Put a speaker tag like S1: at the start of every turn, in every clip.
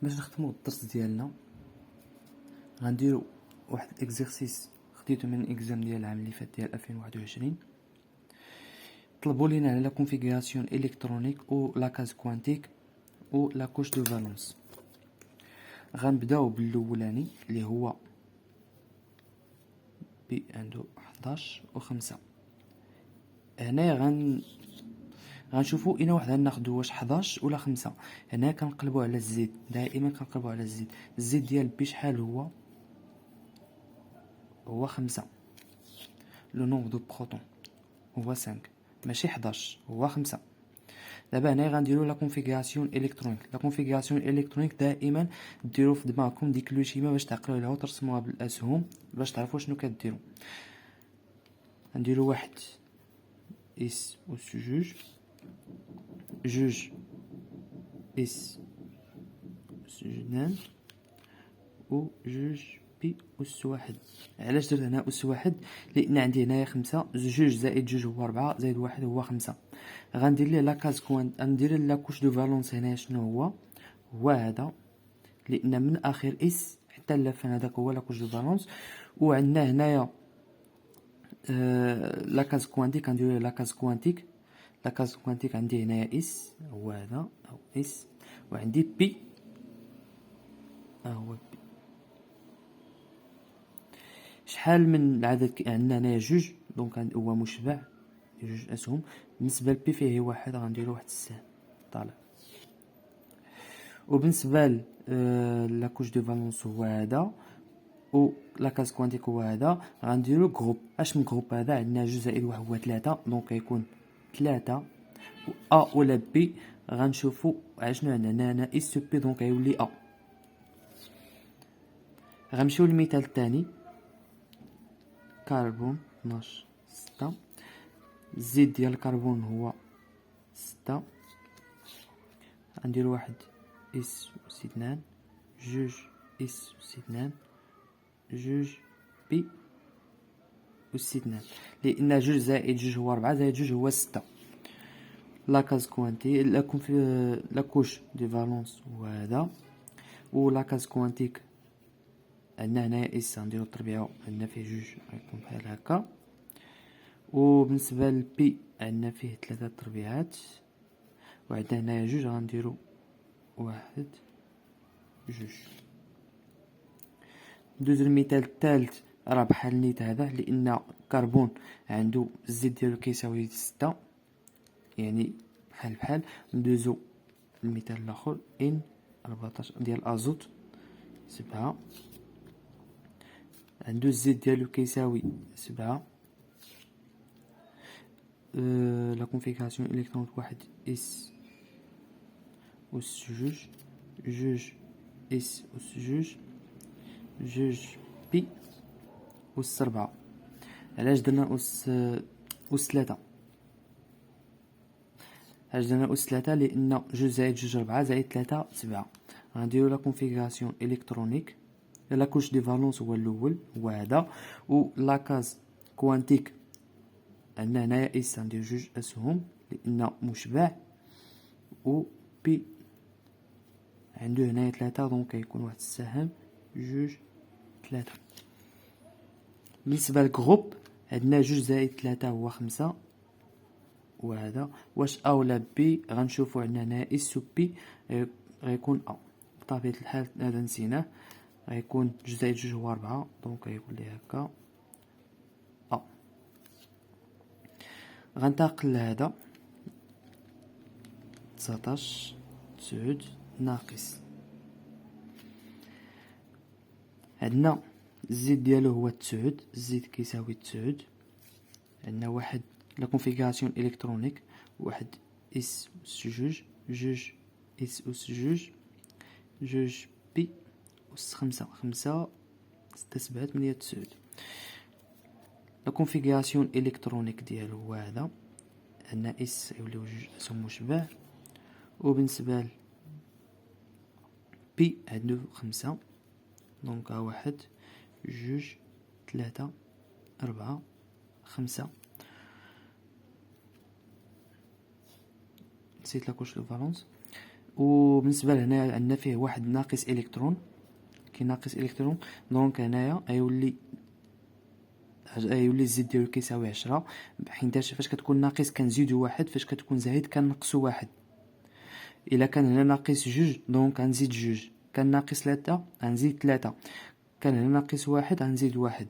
S1: باش نختمو الدرس ديالنا غنديرو واحد الاكزرسيس خديتو من الاكزام ديال العام اللي فات ديال 2021. طلبوا لينا على لا كونفيغوراسيون الكترونيك او لا كاز كوانتيك او لا كوش دو فالونس. غنبداو بالاولاني اللي هو بي عنده 11 و 5. هنا غنشوفوا اين واحد غناخدو واش 11 ولا 5. هنا كنقلبوا على الزيد، دائما كنقلبوا على الزيد. الزيد ديال بي شحال هو 5. لو نومبر دو بروتون هو 5 ماشي 11 هو 5. دابا هنا غنديروا لا كونفيغوراسيون الكترونيك. لا كونفيغوراسيون الكترونيك دائما ديروا في دماغكم ديك لوشيما باش تعقلوا عليها وترسموها بالاسهم باش تعرفوا شنو كديروا. غنديروا واحد اس اس جوج اس اس جنان و جوج بي اس واحد. علاش درت هنا اس واحد؟ لان عندي هنايا 5، جوج زائد جوج هو 4 زائد واحد هو 5. غندير ليه لا كاز كوانت، غندير لا كوش دو فالونس. هنا شنو هو هذا، لان من اخر اس حتى اللفان هذاك هو لا كوش دو فالونس. وعندنا هنايا لا كاز كوانتيك، غنديرو لا كاز كوانتيك. لا كاز كوانتيك عندي هنايا اس هو هذا او اس، وعندي بي هو بي. شحال من العدد؟ عندنا هنايا جوج دونك هو مشبع جوج اسهم. بالنسبه لبي فيه واحد غنديرو واحد السهم طالع. وبالنسبه لا كوش دو فالونس هو هذا، و لا كاز كوانتيك هو هذا. غنديرو جروب. اش من جروب هذا؟ عندنا جوج زائد واحد هو 3 دونك يكون 3. و ا ولا بي غنشوفو شنو عندنا هنا اس بي دونك يولي ا. غنمشيو للمثال الثاني. كربون 12 6. الزيت ديال الكربون هو 6. غنديرو واحد اس أس 2، جوج اس أس 2، جوج بي أس 2. لان جوج زائد جوج هو 4 زائد جوج هو 6. لا كاز كوانتي لا كوش دي فالونس هو هذا، و لا كاز كوانتيك عندنا هنايا اس غنديرو التربيعه عندنا فيه جوج غيكون بحال هكا. وبالنسبه للبي عندنا فيه 3 تربيعات، وعندنا هنايا جوج غنديرو واحد جوج. ندوزو المثال الثالث راه بحال نيت هذا، لان كربون عنده الزيت ديالو كيساوي 6 يعني بحال. ندوزو المثال الاخر ان 14 ديال ازوت 7 عنده الزيت ديالو كيساوي 7. لا كونفيغوراسيون الكترونيك واحد اس أس جوج، جوج اس أس جوج، جوج بي أس 4. علاش درنا أس 3؟ علاش درنا أس 3؟ لأن جوج زائد جوج 4 زائد 3 7. غنديرو لا كونفيغوراسيون الكترونيك. لا كوش دي فالونس هو الاول هو هذا، و لا كاز كوانتيك عندنا هنايا اس غندير جوج اسهم لان مشبع، و بي عنده هنايا 3 دونك يكون واحد السهم جوج 3. بالنسبه للجروب عندنا جوج زائد 3 هو 5 وهذا. واش ا ولا بي؟ غنشوفوا عندنا هنا اس و بي غيكون ا. بطبيعه الحال هذا نسيناه، غيكون جوج زائد جوج هو 4 دونك غيكون لي هكا ا. غنتقل لهذا 19 9 ناقص. عندنا الزيت ديالو هو 9، الزيت كيساوي 9. عندنا واحد لا كونفيغوراسيون الكترونيك واحد اس أس جوج، جوج اس أس جوج، جوج بي أس 5 5 6 7 8 9. لا كونفيغوراسيون الكترونيك ديالو هو هذا. عندنا اس يوليو جوج اسهم مشبع، وبالنسبه بي عنده 5 دونك واحد جوج 3 4 5. نسيت لا كوش دو فالونس. وبالنسبه لهنا عندنا فيه واحد ناقص الكترون، كي ناقص الكترون دونك هنايا غيولي الزيت ديالو كيساوي 10، حيناش فاش كتكون ناقص كنزيدو واحد، فاش كتكون زايد كنقصو واحد. الا كان هنا ناقص جوج دونك غنزيد جوج، كان ناقص 3 غنزيد 3، كان هنا ناقص واحد غنزيد واحد.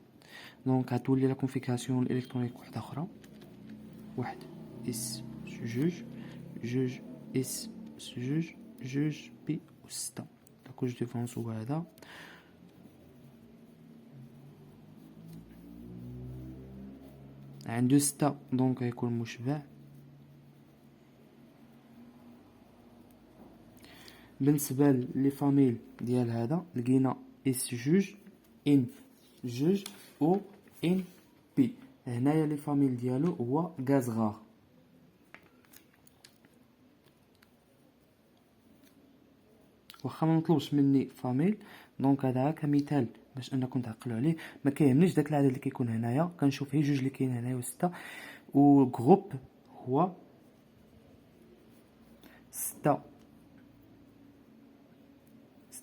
S1: دونك غتولي لا كونفيغوراسيون الالكترونيك وحده اخرى، واحد اس جوج، جوج اس جوج، جوج بي و 6. لا كوش ديفونس هو هذا. عنده 6 دونك غيكون مشبع. بالنسبه لي فاميل ديال هذا لقينا اس جوج، ان جوج و ان بي. هنايا لي فاميل ديالو هو غاز غار. واخا ما مطلوبش مني فاميل دونك هذا كمثال باش انكم تعقلوا عليه. ما كيهمنيش داك العدد اللي كيكون هنايا، كنشوف هي جوج اللي كاين هنايا و 6. و جروب هو 6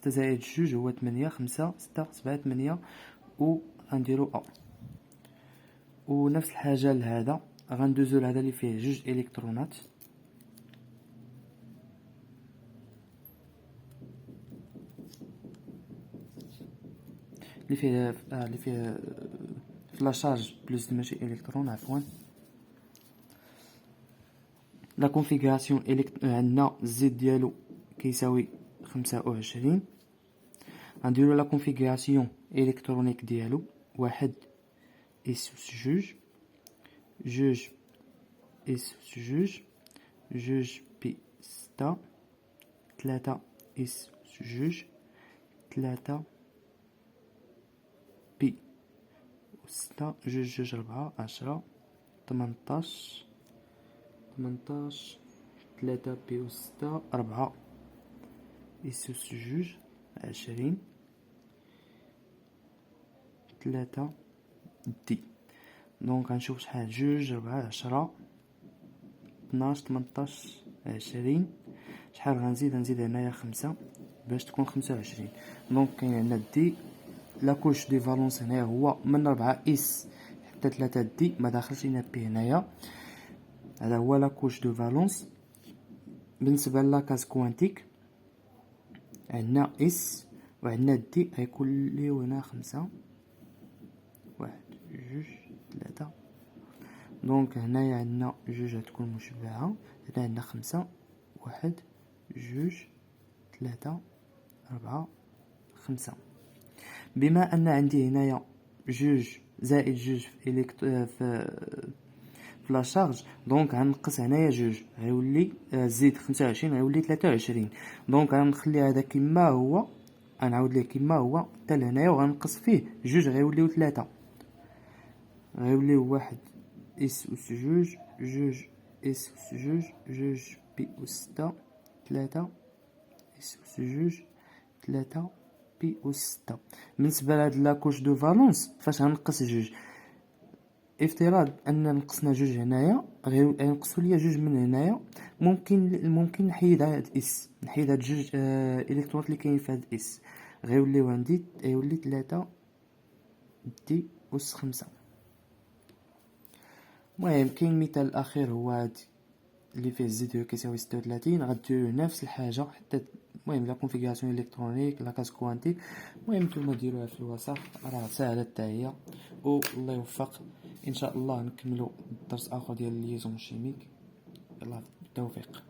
S1: زائد جوج هو 8، 5 6 7 8 و غنديرو ا. ونفس الحاجه لهذا غندوزو لهذا اللي فيه جوج الكترونات، اللي فيه لا شارج بلس ماشي الكترون عفوا. لا كونفيغوراسيون عندنا الزيت ديالو كيساوي 25. غنديرو لا كونفيغوراسيون الكترونيك ديالو، واحد اس جوج، جوج اس جوج، جوج بي 6، 3 اس جوج، 3 بي و 6، جوج جوج 4 10، 18 3 بي و 6 4 اس جوج 20، 3 دي. دونك غنشوف شحال، جوج 4 10 12 18 20. شحال غنزيد هنايا 5 باش تكون 25. دونك كاين عندنا دي. لا كوش دي فالونس هنايا هو من 4 اس حتى 3 دي، ما داخلش لينا بي هنايا. هذا هو لا كوش دو فالونس. بالنسبه لاكاز كوانتيك عندنا اس وعندنا دي غيكون لي هنا 5 1 2 3. دونك هنايا عندنا جوج غتكون مشبعه، هنا عندنا 5 1 2 3 4 5. بما ان عندي هنايا جوج زائد جوج في لا شارج دونك غنقص هنايا جوج غيولي زيد 25 غيولي 23. دونك غنخلي هذا كما هو، غنعاود ليه كما هو حتى لهنايا وغنقص فيه جوج غيوليو 3، غيوليو واحد اس اس جوج، جوج اس اس جوج، جوج بي اس 6، 3 اس اس جوج، 3 بي اس 6. بالنسبه لهاد لاكوش دو فالونس فاش غنقص جوج، افتراض ان نقصنا جوج هنايا غينقصوا ليا جوج من هنايا، ممكن نحيد هاد اس، نحيد هاد جوج الكترونات اللي كاين في هاد اس، غيوليو عندي غيولي 3 دي اس 5. المهم كاين مثال اخر هو هاد اللي فيه الزيت كيساوي 36. غديروا نفس الحاجه حتى المهم لا كونفيغوراسيون الكترونيك لا كاس كوانتيك. المهم نتوما ديروها في الوسط راه ساهله حتى هي. والله يوفق ان شاء الله. نكملوا درس اخر ديال الليزون شيميك. يلا بالتوفيق.